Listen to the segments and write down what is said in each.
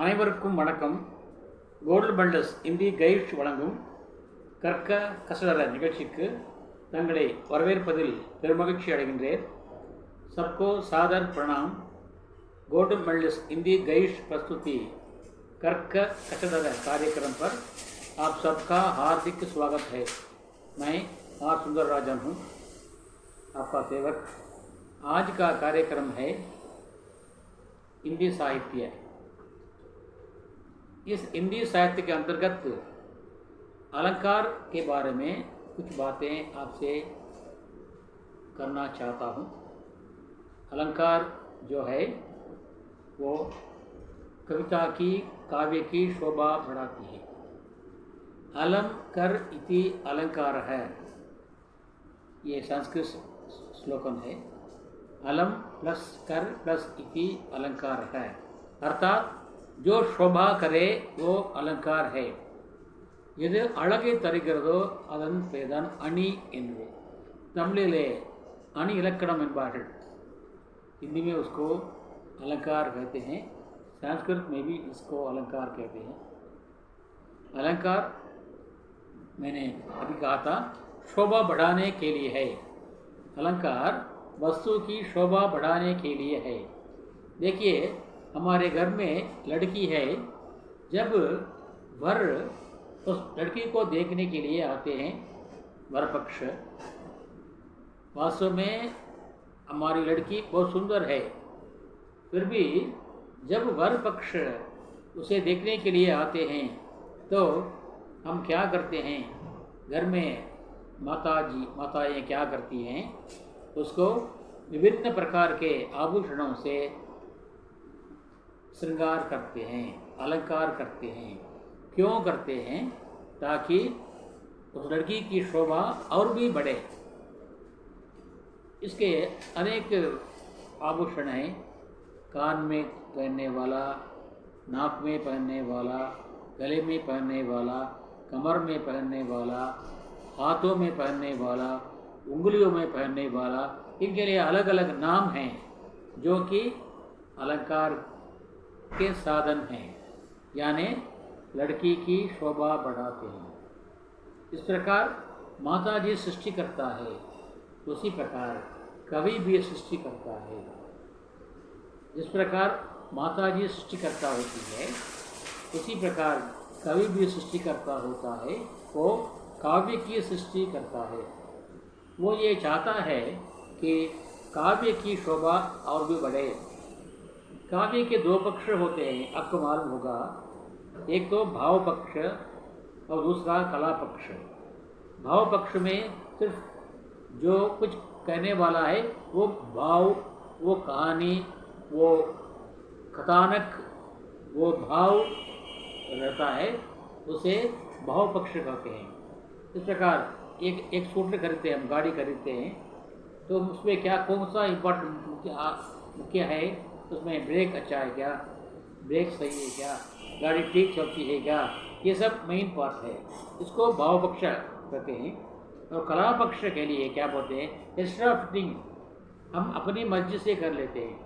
அனைவருக்கும் வணக்கம். Gold bundles Hindi guide வழங்கும் கற்க கசடர நிகழ்ச்சிக்கு தங்களை வரவேற்பதில் பெருமகிழ்ச்சி அடைகின்றேன். सबको सादर प्रणाम. गोल्डन बंडल्स हिंदी गाइड प्रस्तुति कर्क कचडर कार्यक्रम पर आप सबका हार्दिक स्वागत है. मैं आर सुंदर राजन हूँ, आपका सेवक. आज का कार्यक्रम है हिंदी साहित्य. इस हिंदी साहित्य के अंतर्गत अलंकार के बारे में कुछ बातें आपसे करना चाहता हूँ. अलंकार जो है वो कविता की, काव्य की शोभा बढ़ाती है. अलम कर इति अलंकार है, ये संस्कृत श्लोकन है. अलम प्लस कर प्लस इति अलंकार है, अर्थात जो शोभा करे वो अलंकार है. இது அழகை தருகிறதோ அதன் பேர்தான் அணி என்பது. தமிழிலே அணி இலக்கணம் என்பார்கள், हिंदी में उसको अलंकार कहते हैं, संस्कृत में भी इसको अलंकार कहते हैं. अलंकार मैंने अभी कहा था शोभा बढ़ाने के लिए है. अलंकार वस्तु की शोभा बढ़ाने के लिए है. देखिए, हमारे घर में लड़की है, जब वर उस लड़की को देखने के लिए आते हैं, वर पक्ष, वास्तव में हमारी लड़की बहुत सुंदर है, फिर भी जब वर पक्ष उसे देखने के लिए आते हैं तो हम क्या करते हैं, घर में माताएं क्या करती हैं, उसको विभिन्न प्रकार के आभूषणों से श्रृंगार करते हैं, अलंकार करते हैं. क्यों करते हैं? ताकि उस लड़की की शोभा और भी बढ़े. इसके अनेक आभूषण हैं. कान में पहनने वाला, नाक में पहनने वाला, गले में पहनने वाला, कमर में पहनने वाला, हाथों में पहनने वाला, उंगलियों में पहनने वाला. इनके लिए अलग अलग नाम हैं जो कि अलंकार के साधन हैं, यानी लड़की की शोभा बढ़ाते हैं. इस प्रकार माता जी सृष्टि करता है, उसी प्रकार कवि भी सृष्टि करता है. जिस प्रकार माता जी सृष्टिकर्ता होती है, उसी प्रकार कवि भी सृष्टिकर्ता होता है. वो काव्य की सृष्टि करता है. वो ये चाहता है कि काव्य की शोभा और भी बढ़े. काव्य के दो पक्ष होते हैं, आपको मालूम होगा. एक तो भाव पक्ष और दूसरा कला पक्ष. भाव पक्ष में सिर्फ जो कुछ कहने वाला है वो भाव, वो कहानी, वो कथानक, वो भाव रहता है, उसे भाव पक्ष कहते हैं. इस प्रकार एक स्कूटर खरीदते हैं, हम गाड़ी खरीदते हैं, तो उसमें क्या कौन सा इम्पोर्टेंट मुख्य है, उसमें ब्रेक अच्छा है क्या, ब्रेक सही है क्या, गाड़ी ठीक चलती है क्या, ये सब मेन पार्ट है. इसको भाव पक्ष कहते हैं. और कला पक्ष के लिए क्या बोलते हैं, एक्स्ट्रा फिटिंग. हम अपनी मर्जी से कर लेते हैं,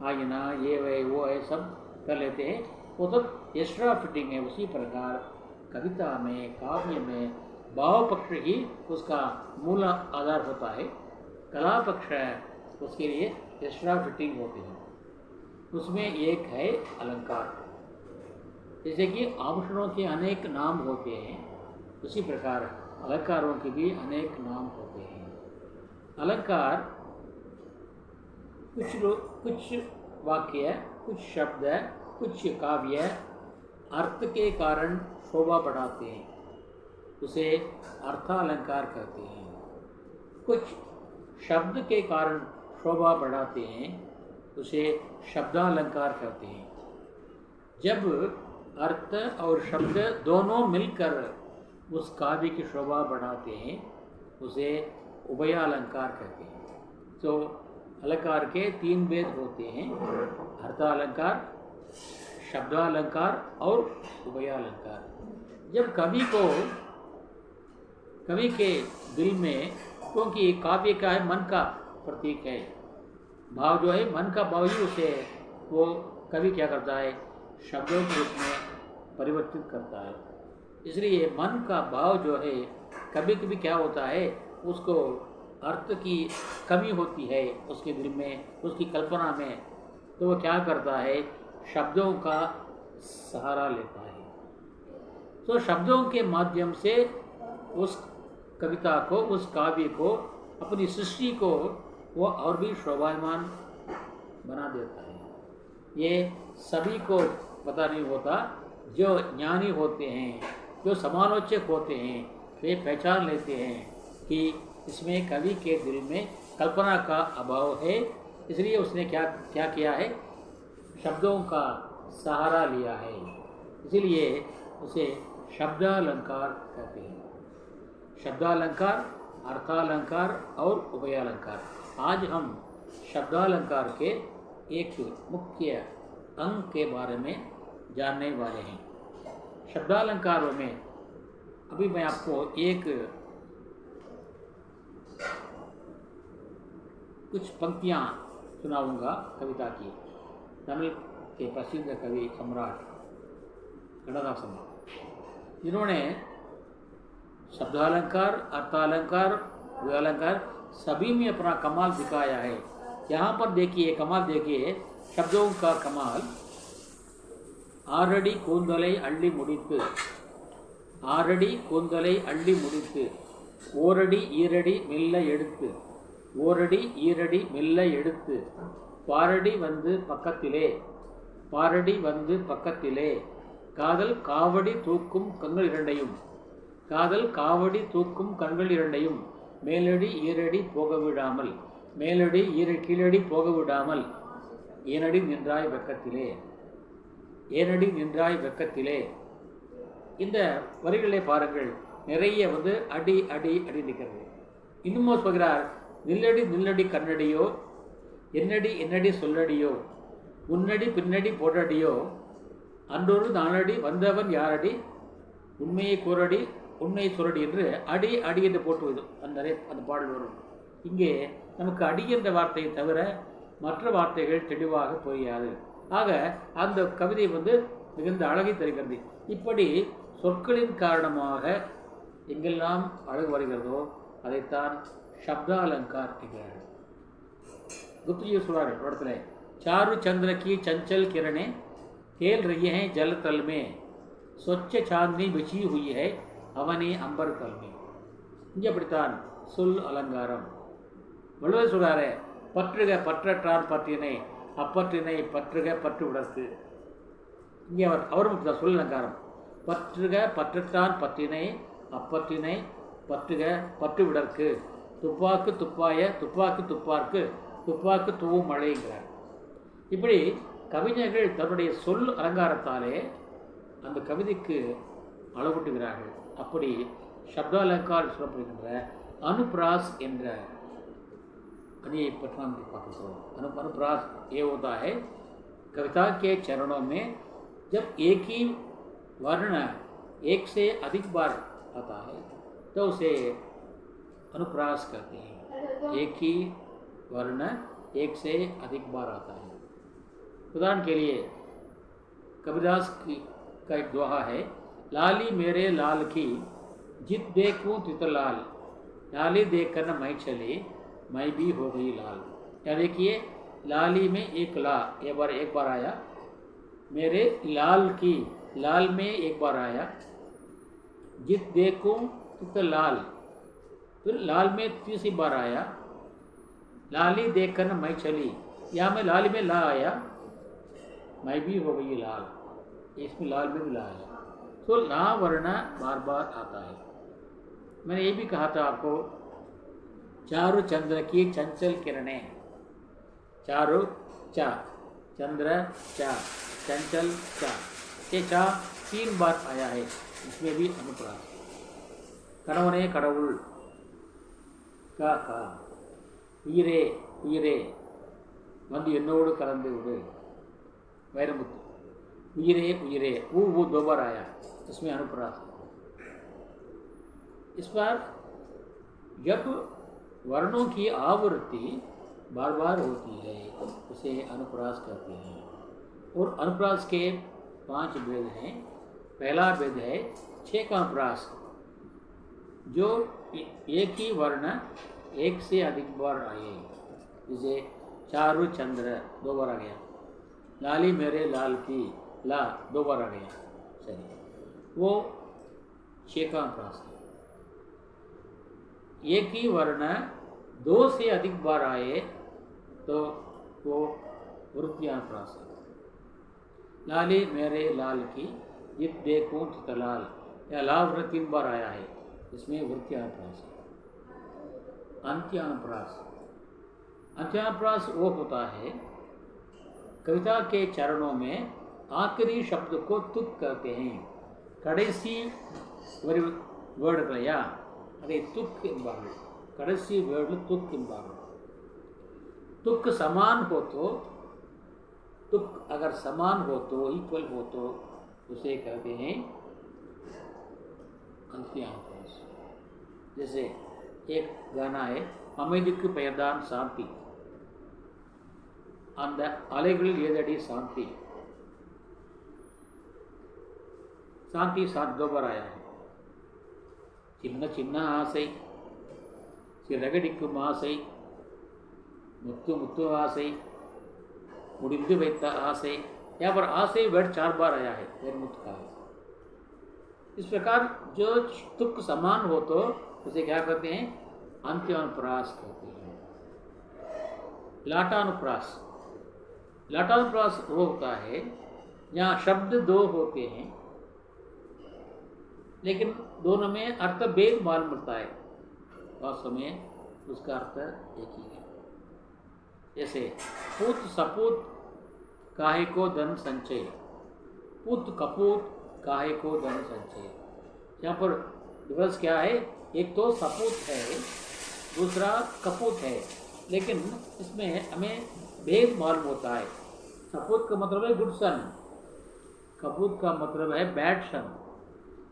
आईना ये है वो है सब कर लेते हैं, वो तो एक्स्ट्रा फिटिंग है. उसी प्रकार कविता में, काव्य में भाव पक्ष ही उसका मूल आधार होता है. कला पक्ष है, उसके लिए एक्स्ट्रा फिटिंग होती है. उसमें एक है अलंकार. जैसे कि आभूषणों के अनेक नाम होते हैं, उसी प्रकार अलंकारों के भी अनेक नाम होते हैं. अलंकार कुछ वाक्य, कुछ शब्द, कुछ काव्य अर्थ के कारण शोभा बढ़ाते हैं, उसे अर्थालंकार कहते हैं. कुछ शब्द के कारण शोभा बढ़ाते हैं, उसे शब्दालंकार कहते हैं. जब अर्थ और शब्द दोनों मिलकर उस काव्य की शोभा बढ़ाते हैं, उसे उभयालंकार कहते हैं. तो अलंकार के तीन भेद होते हैं, अर्थालंकार, शब्दालंकार और उभयालंकार. जब कवि के दिल में, क्योंकि काव्य का है मन का प्रतीक है, भाव जो है मन का भाव ही, उसे वो कवि क्या करता है, शब्दों के रूप में परिवर्तित करता है। इसलिए मन का भाव जो है कभी कभी क्या होता है, उसको अर्थ की कमी होती है उसके दिल में, उसकी कल्पना में, तो वो क्या करता है, शब्दों का सहारा लेता है। तो शब्दों के माध्यम से उस कविता को, उस काव्य को, अपनी सृष्टि को वो और भी शोभायमान बना देता है। ये सभी को पता नहीं होता। जो ज्ञानी होते हैं, जो समालोचक होते हैं, वे पहचान लेते हैं कि इसमें कवि के दिल में कल्पना का अभाव है, इसलिए उसने क्या क्या किया है, शब्दों का सहारा लिया है। इसीलिए उसे शब्दालंकार कहते हैं। शब्दालंकार, अर्थालंकार और उभयालंकार। आज हम शब्दालंकार के एक मुख्य अंग के बारे में जानने वाले हैं। शब्दालंकारों में अभी मैं आपको एक कुछ पंक्तियाँ सुनाऊंगा कविता की। तमिल के प्रसिद्ध कवि सम्राट कन्नदासन, जिन्होंने शब्दालंकार, अर्थालंकार, उभयालंकार सभी में अपना कमाल दिखाया है। यहाँ पर देखिए कमाल, देखिए शब्दों का कमाल। ஆறடி கூந்தலை அள்ளி முடித்து, ஆறடி கூந்தலை அள்ளி முடித்து, ஓரடி ஈரடி மெல்ல எடுத்து, ஓரடி ஈரடி மெல்ல எடுத்து, பாரடி வந்து பக்கத்திலே, பாரடி வந்து பக்கத்திலே, காதல் காவடி தூக்கும் கண்கள் இரண்டையும், காதல் காவடி தூக்கும் கண்கள் இரண்டையும், மேலடி ஈரடி போக விடாமல், மேலடி கீழடி போக விடாமல், ஏனடி நின்றாய் வெக்கத்திலே, ஏனடி நின்றாய் வெக்கத்திலே. இந்த வரிகளை பாருங்கள், நிறைய வந்து அடி அடி அடி நிற்கிறது. இன்னும் சொல்கிறார், நில்லடி நில்லடி கண்ணடியோ, என்னடி என்னடி சொல்லடியோ, முன்னடி பின்னடி போடடியோ, அன்றொரு நாளடி வந்தவன் யாரடி, உண்மையை கூறடி உண்மையை சொல்லடி என்று அடி அடி என்று போட்டு அந்த பாடல் வரும். இங்கே நமக்கு அடி என்ற வார்த்தையை தவிர மற்ற வார்த்தைகள் தெளிவாக புரியாது. ஆக அந்த கவிதை வந்து மிகுந்த அழகை தருகிறது. இப்படி சொற்களின் காரணமாக எங்கெல்லாம் அழகு வருகிறதோ அதைத்தான் शब्दालंकार என்கிறார்கள். गुप्तजी சொல்றாரு ஒரு இடத்துல, चारु चंद्र की चंचल किरणें खेल रही हैं जल तल में, स्वच्छ चांदनी बिछी हुई है அவனே अंबर तल में. இங்கே அப்படித்தான் சொல் அலங்காரம். வள்ளுவர் சொல்றாரு, பற்றுக பற்றற்றான் பற்றினை, அப்பற்றினை பற்றுக பற்று விடற்கு. இங்கே அவர் மட்டும் சொல் அலங்காரம். பற்றுக பற்றற்றான் பற்றினை, அப்பற்றினை பற்றுக பற்று விடற்கு, துப்பாக்கு துப்பாய துப்பாக்கு துப்பார்க்கு, துப்பாக்கு தூவும் மழைங்கிறார். இப்படி கவிஞர்கள் தன்னுடைய சொல் அலங்காரத்தாலே அந்த கவிதைக்கு அளவூட்டுகிறார்கள். அப்படி शब्दालंकार சொல்லப்படுகின்ற अनुप्रास என்ற कनिயை पற்றி நாம் பார்க்கிறோம். अनुप्रास ये होता है कविता के चरणों में जब एक ही वर्ण एक से अधिक बार आता है तो उसे अनुप्रास कहते हैं. एक ही वर्ण एक से अधिक बार आता है. उदाहरण के लिए कबीरदास का एक दोहा है, लाली मेरे लाल की जित देखूं तित लाल, लाली देखकर न मैं चली मैं भी हो गई लाल. क्या देखिए, लाली में एक ला एक बार आया, मेरे लाल की लाल में एक बार आया, जित देखूं तित लाल, फिर लाल में तीसरी बार आया, लाली देखकर न मैं चली, यहाँ में लाली में ला आया, मैं भी हो गई लाल, इसमें लाल में भी ला आया. तो ला वर्ण बार बार आता है. मैंने ये भी कहा था आपको, चारु चंद्र की चंचल किरणें, चारु चा, चंद्र चा, चंचल चा, ये चा 3 बार आया है. इसमें भी अनुप्रास. कणवने கடவுள் का உயிரே உயிரே வந்து என்னோடு கலந்து விடு, வைரமுத்து. उयरे उयरे वो 2 बार आया, इसमें अनुप्रास. इस बार जब वर्णों की आवृत्ति बार बार होती है उसे अनुप्रास कहते हैं. और अनुप्रास के 5 भेद हैं। पहला भेद है 6 का प्रास, जो एक ही वर्ण एक से अधिक बार आए। जैसे चारू चंद्र 2 बार आ गया, लाली मेरे लाल की ला 2 बार आ गया, सही, वो 6 का प्रास है। एक ही वर्ण 2 से अधिक बार आए तो वो वृत्त्यानुप्रास है। लाली मेरे लाल की जित देखूं चित लाल, या लाल वर्ण 3 बार आया है, इसमें वृत्त्यानुप्रास है। अंत्यानुप्रास, अंत्यानुप्रास वो होता है कविता के चरणों में आखिरी शब्द को तुक कहते हैं। कड़ेसी वर्ड या अरे तुक एंबार्ग, कड़ेसी वर्ड तुक एंबार्ग। तुक समान हो तो, तुक अगर समान हो तो, इक्वल हो तो उसे कहते हैं अंत्यानुप्रास। जैसे एक गाना है, அமைதிக்கு பெயர்தான் சாந்தி, அந்த அலைகளில் ஏதடி शांति। शांति 7 2 बार आया है। சின்ன சின்ன ஆசை, சிறகடிக்கும் ஆசை, முத்து मुत्तु आशय, मुड़िंदु வைத்த आशय। यहाँ पर आशय वर्ड 4 बार आया है, मुक्त का है। इस प्रकार जो तुक समान हो तो उसे क्या कहते हैं? अंत्यानुप्रास कहते हैं। लाटानुप्रास, लाटानुप्रास वो होता है जहाँ शब्द 2 होते हैं लेकिन दोनों में अर्थ भेद मालूम पड़ता है, वास्तव में उसका अर्थ एक ही है। जैसे पूत सपूत काहे को धन संचय, पूत कपूत काहे को धन संचय। यहाँ पर डिफरेंस क्या है? एक तो सपूत है, दूसरा कपूत है, लेकिन इसमें हमें भेद मालूम होता है। सपूत का मतलब है गुड सन, कपूत का मतलब है बैड सन।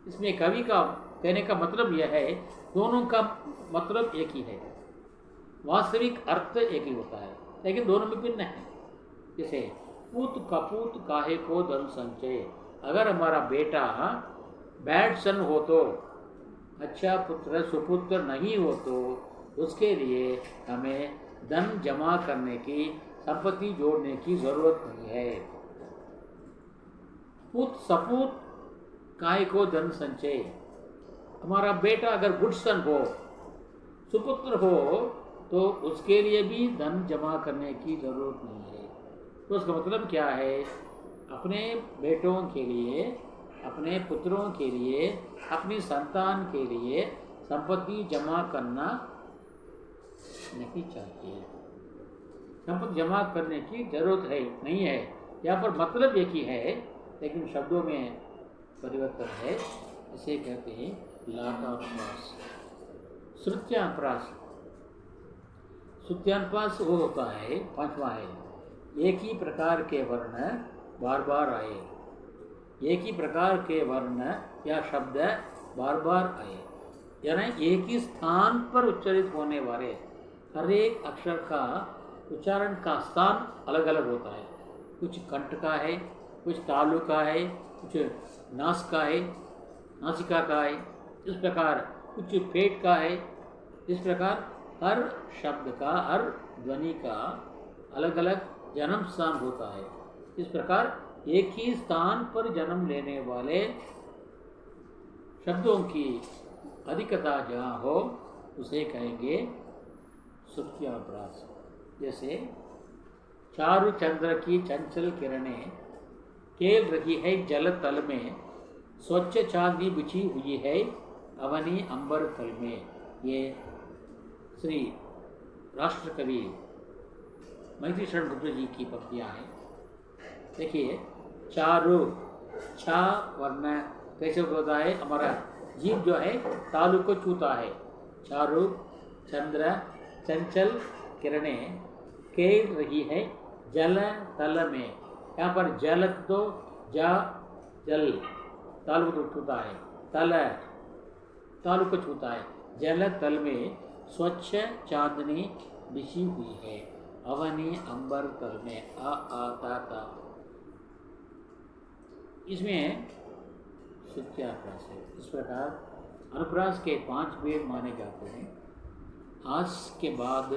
इसमें कवि का कहने का मतलब यह है दोनों का मतलब एक ही है, वास्तविक अर्थ एक ही होता है, लेकिन दोनों में भिन्न है। जैसे पूत कपूत काहे को धन संचय, अगर हमारा बेटा बैड सन हो तो, अच्छा पुत्र सुपुत्र नहीं हो तो उसके लिए हमें धन जमा करने की, संपत्ति जोड़ने की जरूरत नहीं है। पूत सपूत काहे को धन संचय, हमारा बेटा अगर गुड सन हो, सुपुत्र हो तो उसके लिए भी धन जमा करने की जरूरत नहीं है। तो उसका मतलब क्या है? अपने बेटों के लिए, अपने पुत्रों के लिए, अपनी संतान के लिए संपत्ति जमा करना नहीं चाहिए। संपत्ति जमा करने की जरूरत है नहीं है। यहाँ पर मतलब एक ही है लेकिन शब्दों में परिवर्तन है, इसे कहते हैं लाटानुप्रास। श्रुत्यानुप्रास, श्रुत्यानुप्रास वो होता है 5वां है, एक ही प्रकार के वर्ण बार बार आए, एक ही प्रकार के वर्ण या शब्द बार बार आए, यानी एक ही स्थान पर उच्चारित होने वाले हर एक अक्षर का उच्चारण का स्थान अलग अलग होता है। कुछ कंठ का है, कुछ तालु का है, कुछ नास का है, नासिका का है, इस प्रकार कुछ पेट का है। इस प्रकार हर शब्द का, हर ध्वनि का अलग अलग जन्म स्थान होता है। इस प्रकार एक ही स्थान पर जन्म लेने वाले शब्दों की अधिकता जहाँ हो उसे कहेंगे श्रुत्यानुप्रास। जैसे चारु चंद्र की चंचल किरणें खेल रही है जल तल में, स्वच्छ चांदी बिछी हुई है अवनी अंबर तल में। ये श्री राष्ट्र कवि मैथिली शरण गुप्त जी की पंक्तियाँ हैं। देखिए, चारु, छा वर्ण कैसे होता है? हमारा जीव जो है तालु को छूता है। चारु चंद्र चंचल किरणें खेल रही है जल तल में। यहाँ पर जल तो जा जल तालु को छूता है, तल तालु को छूता है। जल तल में स्वच्छ चांदनी बिछी हुई है अवनी अंबर तल में। आ ता ता। इसमें सत्याप्रास है। इस प्रकार अनुप्रास के 5 वेद माने जाते हैं। आज के बाद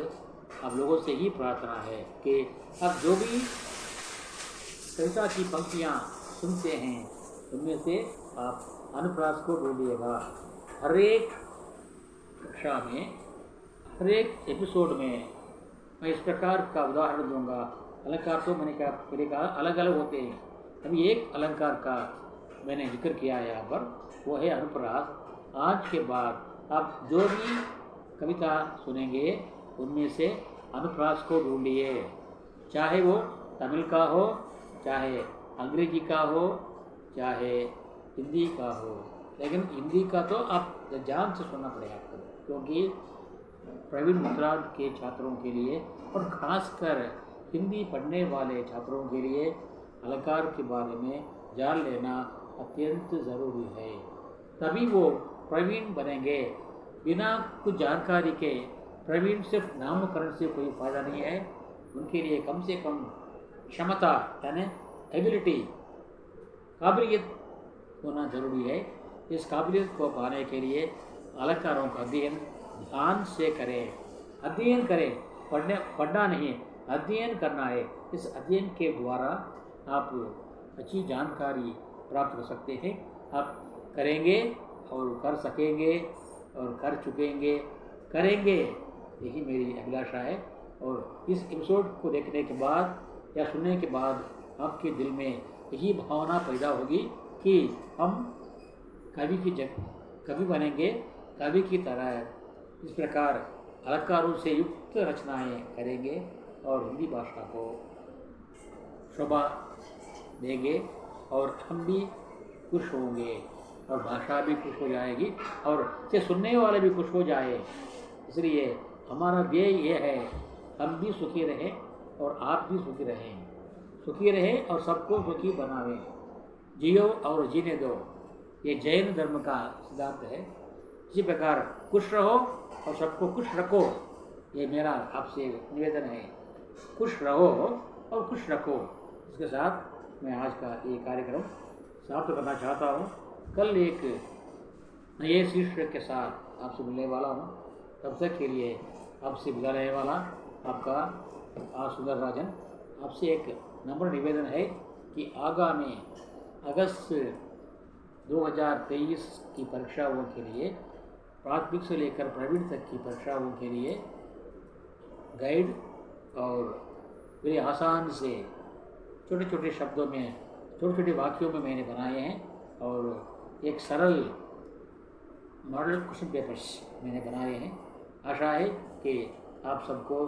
आप लोगों से ही प्रार्थना है कि अब जो भी कविता की पंक्तियाँ सुनते हैं उनमें से आप अनुप्रास को ढूंढिएगा। हर एक कक्षा में, हर एक एपिसोड में मैं इस प्रकार का उदाहरण दूंगा। अलंकार तो मैंने कहा अलग अलग होते हैं, अभी एक अलंकार का मैंने जिक्र किया है यहाँ पर, वो है अनुप्रास। आज के बाद आप जो भी कविता सुनेंगे उनमें से अनुप्रास को ढूंढिए, चाहे वो तमिल का हो, चाहे अंग्रेजी का हो, चाहे हिंदी का हो। लेकिन हिंदी का तो आप जान से सुनना पड़ेगा आपको, क्योंकि प्रवीण मुद्रा के छात्रों के लिए और ख़ासकर हिंदी पढ़ने वाले छात्रों के लिए अलंकार के बारे में जान लेना अत्यंत ज़रूरी है। तभी वो प्रवीण बनेंगे। बिना कुछ जानकारी के प्रवीण सिर्फ नामकरण से कोई फ़ायदा नहीं है। उनके लिए कम से कम क्षमता यानी एबिलिटी, काबिलियत होना ज़रूरी है। इस काबिलियत को पाने के लिए अलंकारों का अध्ययन ध्यान से करें। अध्ययन करें, पढ़ना नहीं, अध्ययन करना है। इस अध्ययन के द्वारा आप अच्छी जानकारी प्राप्त कर सकते हैं। आप करेंगे और कर सकेंगे और कर चुकेंगे, करेंगे, यही मेरी अभिलाषा है। और इस एपिसोड को देखने के बाद या सुनने के बाद आपके दिल में यही भावना पैदा होगी कि हम कवि की कवि बनेंगे, कवि की तरह इस प्रकार अलंकारों से युक्त रचनाएं करेंगे और हिंदी भाषा को शोभा देंगे और हम भी खुश होंगे और भाषा भी खुश हो जाएगी और इसे सुनने वाले भी खुश हो जाए। इसलिए हमारा ध्येय ये है, हम भी सुखी रहें और आप भी सुखी रहें, सुखी रहें और सबको सुखी बनावें। जियो और जीने दो, ये जैन धर्म का सिद्धांत है। इसी प्रकार खुश रहो और सबको खुश रखो, ये मेरा आपसे निवेदन है। खुश रहो और खुश रखो। इसके साथ मैं आज का ये कार्यक्रम समाप्त करना चाहता हूँ। कल एक नए शीर्षक के साथ आपसे मिलने वाला हूँ। तब तक के लिए आपसे विदा लेने वाला आपका आर सुंदरराजन। आपसे एक नम्र निवेदन है कि आगामी अगस्त 2023 की परीक्षाओं के लिए, प्राथमिक से लेकर प्रवीण तक की परीक्षाओं के लिए गाइड और बड़े आसान से छोटे छोटे शब्दों में, छोटे छोटे वाक्यों में मैंने बनाए हैं और एक सरल मॉडल क्वेश्चन पेपर्स मैंने बनाए हैं। आशा है कि आप सबको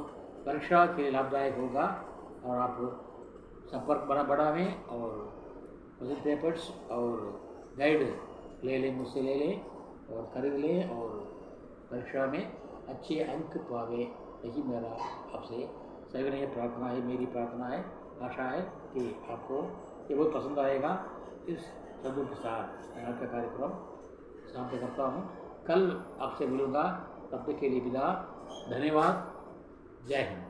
परीक्षा के लिए लाभदायक होगा और आप संपर्क बढ़ावें और क्वेश्चन पेपर्स और गाइड ले लें, मुझसे ले लें और खरीद लें और परीक्षा में अच्छे अंक पावे। यही मेरा आपसे सविनय प्रार्थना है, मेरी प्रार्थना है। आशा है कि आपको ये बहुत पसंद आएगा। इस शब्दों के साथ मैं आपका कार्यक्रम समाप्त करता हूँ। कल आपसे मिलूँगा, तब तक के लिए विदा। धन्यवाद। जय हिंद।